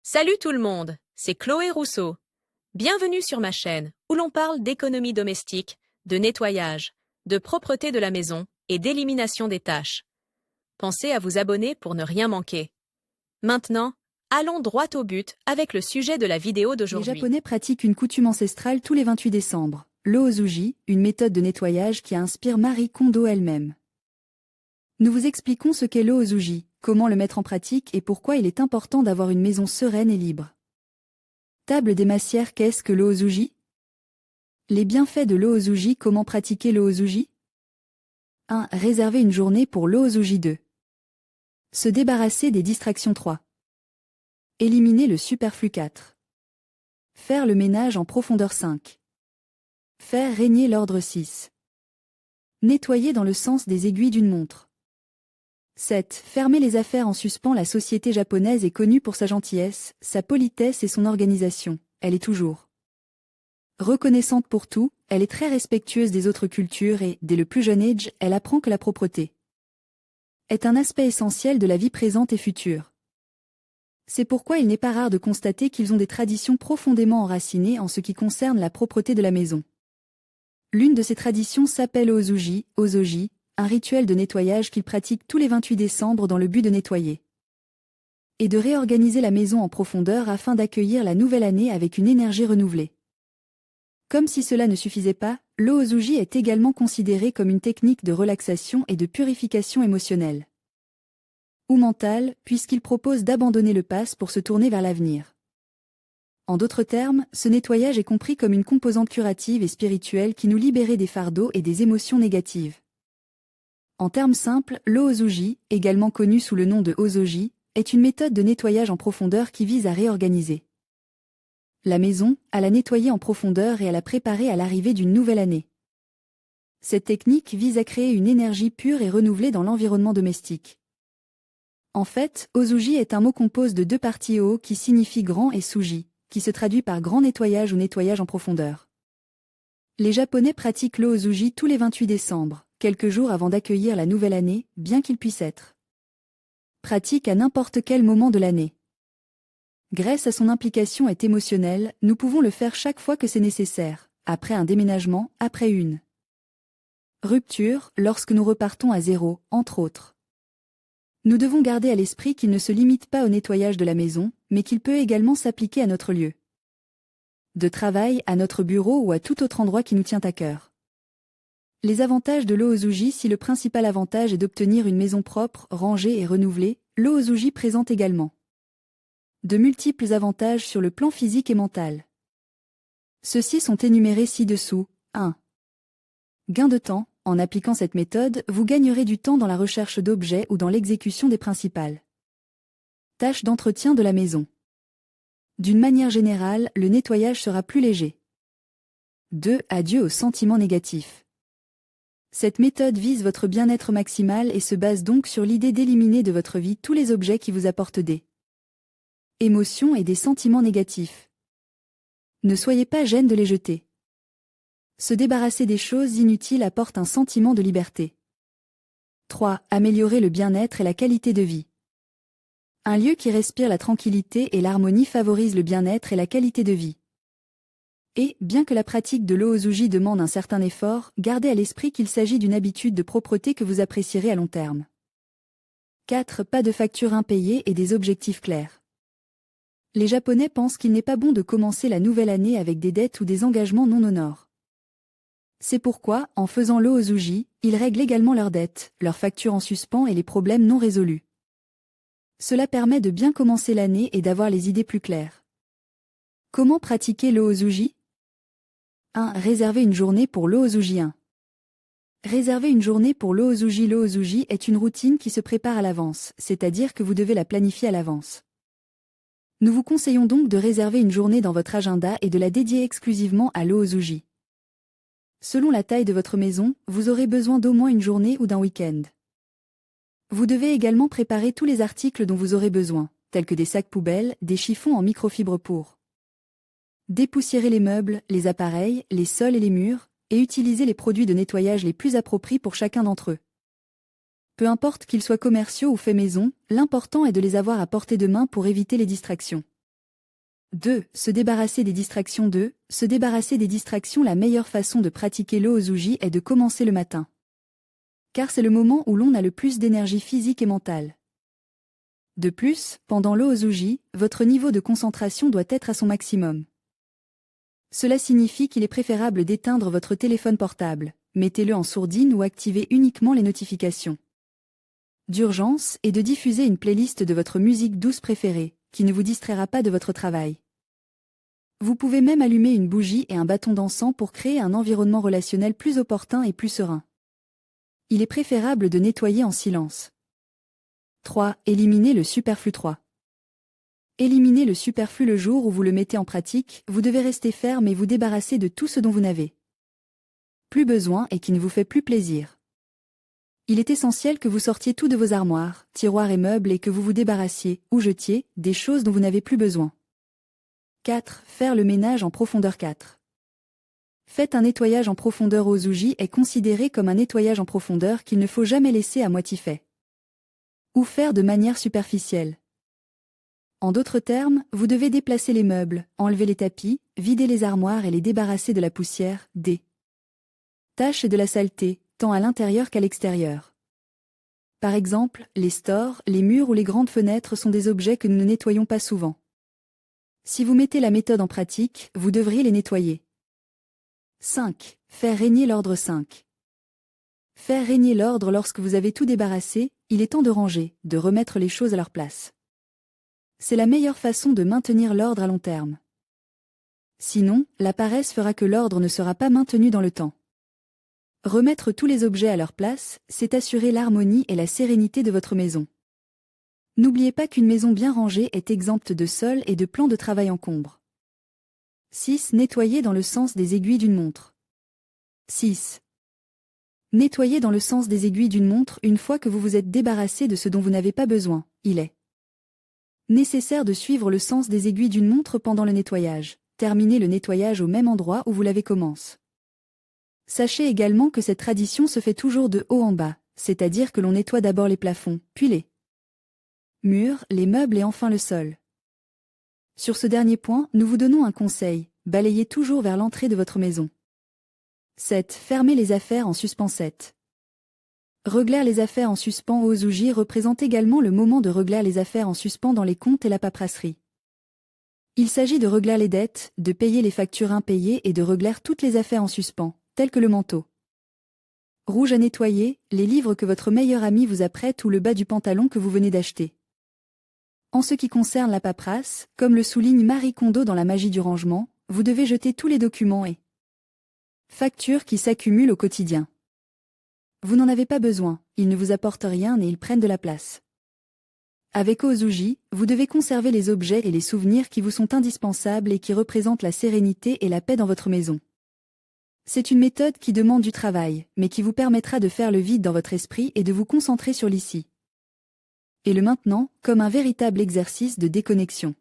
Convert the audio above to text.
Salut tout le monde, c'est Chloé Rousseau. Bienvenue sur ma chaîne où l'on parle d'économie domestique, de nettoyage, de propreté de la maison et d'élimination des tâches. Pensez à vous abonner pour ne rien manquer. Maintenant, allons droit au but avec le sujet de la vidéo Les d'aujourd'hui. Japonais pratiquent une coutume ancestrale tous les 28 décembre, l'Ozuji, une méthode de nettoyage qui inspire Marie Kondo elle-même. Nous vous expliquons ce qu'est l'Ozuji, comment le mettre en pratique et pourquoi il est important d'avoir une maison sereine et libre. Table des massières. Qu'est-ce que l'Ozuji? Les bienfaits de l'Ozuji. Comment pratiquer l'Ozuji? 1. Réserver une journée pour l'Ozuji. 2. Se débarrasser des distractions. 3. Éliminer le superflu. 4. Faire le ménage en profondeur. 5. Faire régner l'ordre. 6. Nettoyer dans le sens des aiguilles d'une montre. 7. Fermer les affaires en suspens. La société japonaise est connue pour sa gentillesse, sa politesse et son organisation. Elle est toujours reconnaissante pour tout, elle est très respectueuse des autres cultures et, dès le plus jeune âge, elle apprend que la propreté est un aspect essentiel de la vie présente et future. C'est pourquoi il n'est pas rare de constater qu'ils ont des traditions profondément enracinées en ce qui concerne la propreté de la maison. L'une de ces traditions s'appelle Ozuji, un rituel de nettoyage qu'ils pratiquent tous les 28 décembre dans le but de nettoyer et de réorganiser la maison en profondeur afin d'accueillir la nouvelle année avec une énergie renouvelée. Comme si cela ne suffisait pas, l'Ozuji est également considéré comme une technique de relaxation et de purification émotionnelle ou mentale, puisqu'il propose d'abandonner le passé pour se tourner vers l'avenir. En d'autres termes, ce nettoyage est compris comme une composante curative et spirituelle qui nous libère des fardeaux et des émotions négatives. En termes simples, l'Ozuji, également connu sous le nom de Ozoji, est une méthode de nettoyage en profondeur qui vise à réorganiser la maison, à la nettoyer en profondeur et à la préparer à l'arrivée d'une nouvelle année. Cette technique vise à créer une énergie pure et renouvelée dans l'environnement domestique. En fait, Ozuji est un mot composé de deux parties O qui signifie grand et Suji, qui se traduit par grand nettoyage ou nettoyage en profondeur. Les Japonais pratiquent l'Ozuji tous les 28 décembre, quelques jours avant d'accueillir la nouvelle année, bien qu'il puisse être pratique à n'importe quel moment de l'année. Grâce à son implication émotionnelle, nous pouvons le faire chaque fois que c'est nécessaire, après un déménagement, après une rupture, lorsque nous repartons à zéro, entre autres. Nous devons garder à l'esprit qu'il ne se limite pas au nettoyage de la maison, mais qu'il peut également s'appliquer à notre lieu de travail, à notre bureau ou à tout autre endroit qui nous tient à cœur. Les avantages de l'Ozuji. Si le principal avantage est d'obtenir une maison propre, rangée et renouvelée, l'Ozuji présente également de multiples avantages sur le plan physique et mental. Ceux-ci sont énumérés ci-dessous. 1. Gain de temps. En appliquant cette méthode, vous gagnerez du temps dans la recherche d'objets ou dans l'exécution des principales tâches d'entretien de la maison. D'une manière générale, le nettoyage sera plus léger. 2. Adieu aux sentiments négatifs. Cette méthode vise votre bien-être maximal et se base donc sur l'idée d'éliminer de votre vie tous les objets qui vous apportent des émotions et des sentiments négatifs. Ne soyez pas gêne de les jeter. Se débarrasser des choses inutiles apporte un sentiment de liberté. 3. Améliorer le bien-être et la qualité de vie. Un lieu qui respire la tranquillité et l'harmonie favorise le bien-être et la qualité de vie. Et, bien que la pratique de l'Ozuji demande un certain effort, gardez à l'esprit qu'il s'agit d'une habitude de propreté que vous apprécierez à long terme. 4. Pas de factures impayées et des objectifs clairs. Les Japonais pensent qu'il n'est pas bon de commencer la nouvelle année avec des dettes ou des engagements non honorés. C'est pourquoi, en faisant l'Ozuji, ils règlent également leurs dettes, leurs factures en suspens et les problèmes non résolus. Cela permet de bien commencer l'année et d'avoir les idées plus claires. Comment pratiquer l'Ozuji? 1. Réserver une journée pour l'Ozuji. 1. Réserver une journée pour l'Ozuji. L'Ozuji est une routine qui se prépare à l'avance, c'est-à-dire que vous devez la planifier à l'avance. Nous vous conseillons donc de réserver une journée dans votre agenda et de la dédier exclusivement à l'Ozuji. Selon la taille de votre maison, vous aurez besoin d'au moins une journée ou d'un week-end. Vous devez également préparer tous les articles dont vous aurez besoin, tels que des sacs poubelles, des chiffons en microfibre pour dépoussiérer les meubles, les appareils, les sols et les murs, et utiliser les produits de nettoyage les plus appropriés pour chacun d'entre eux. Peu importe qu'ils soient commerciaux ou faits maison, l'important est de les avoir à portée de main pour éviter les distractions. 2. Se débarrasser des distractions. 2. Se débarrasser des distractions. La meilleure façon de pratiquer l'Ozuji est de commencer le matin. Car c'est le moment où l'on a le plus d'énergie physique et mentale. De plus, pendant l'Ozuji, votre niveau de concentration doit être à son maximum. Cela signifie qu'il est préférable d'éteindre votre téléphone portable, mettez-le en sourdine ou activez uniquement les notifications d'urgence et de diffuser une playlist de votre musique douce préférée, qui ne vous distraira pas de votre travail. Vous pouvez même allumer une bougie et un bâton d'encens pour créer un environnement relationnel plus opportun et plus serein. Il est préférable de nettoyer en silence. 3. Éliminer le superflu. 3. Éliminez le superflu. Le jour où vous le mettez en pratique, vous devez rester ferme et vous débarrasser de tout ce dont vous n'avez plus besoin et qui ne vous fait plus plaisir. Il est essentiel que vous sortiez tout de vos armoires, tiroirs et meubles et que vous vous débarrassiez, ou jetiez, des choses dont vous n'avez plus besoin. 4. Faire le ménage en profondeur. 4. Faites un nettoyage en profondeur. Ozuji est considéré comme un nettoyage en profondeur qu'il ne faut jamais laisser à moitié fait. Ou faire de manière superficielle. En d'autres termes, vous devez déplacer les meubles, enlever les tapis, vider les armoires et les débarrasser de la poussière, des taches et de la saleté, tant à l'intérieur qu'à l'extérieur. Par exemple, les stores, les murs ou les grandes fenêtres sont des objets que nous ne nettoyons pas souvent. Si vous mettez la méthode en pratique, vous devriez les nettoyer. 5. Faire régner l'ordre. 5. Faire régner l'ordre. Lorsque vous avez tout débarrassé, il est temps de ranger, de remettre les choses à leur place. C'est la meilleure façon de maintenir l'ordre à long terme. Sinon, la paresse fera que l'ordre ne sera pas maintenu dans le temps. Remettre tous les objets à leur place, c'est assurer l'harmonie et la sérénité de votre maison. N'oubliez pas qu'une maison bien rangée est exempte de sol et de plans de travail encombre. 6. Nettoyer dans le sens des aiguilles d'une montre. 6. Nettoyer dans le sens des aiguilles d'une montre. Une fois que vous vous êtes débarrassé de ce dont vous n'avez pas besoin, il est nécessaire de suivre le sens des aiguilles d'une montre pendant le nettoyage. Terminez le nettoyage au même endroit où vous l'avez commencé. Sachez également que cette tradition se fait toujours de haut en bas, c'est-à-dire que l'on nettoie d'abord les plafonds, puis les murs, les meubles et enfin le sol. Sur ce dernier point, nous vous donnons un conseil, balayez toujours vers l'entrée de votre maison. 7. Fermez les affaires en suspens. 7. Reglaire les affaires en suspens. Ozuji représente également le moment de reglaire les affaires en suspens dans les comptes et la paperasserie. Il s'agit de reglaire les dettes, de payer les factures impayées et de reglaire toutes les affaires en suspens, telles que le manteau rouge à nettoyer, les livres que votre meilleur ami vous apprête ou le bas du pantalon que vous venez d'acheter. En ce qui concerne la paperasse, comme le souligne Marie Kondo dans La magie du rangement, vous devez jeter tous les documents et factures qui s'accumulent au quotidien. Vous n'en avez pas besoin, ils ne vous apportent rien et ils prennent de la place. Avec Ozuji, vous devez conserver les objets et les souvenirs qui vous sont indispensables et qui représentent la sérénité et la paix dans votre maison. C'est une méthode qui demande du travail, mais qui vous permettra de faire le vide dans votre esprit et de vous concentrer sur l'ici et le maintenant, comme un véritable exercice de déconnexion.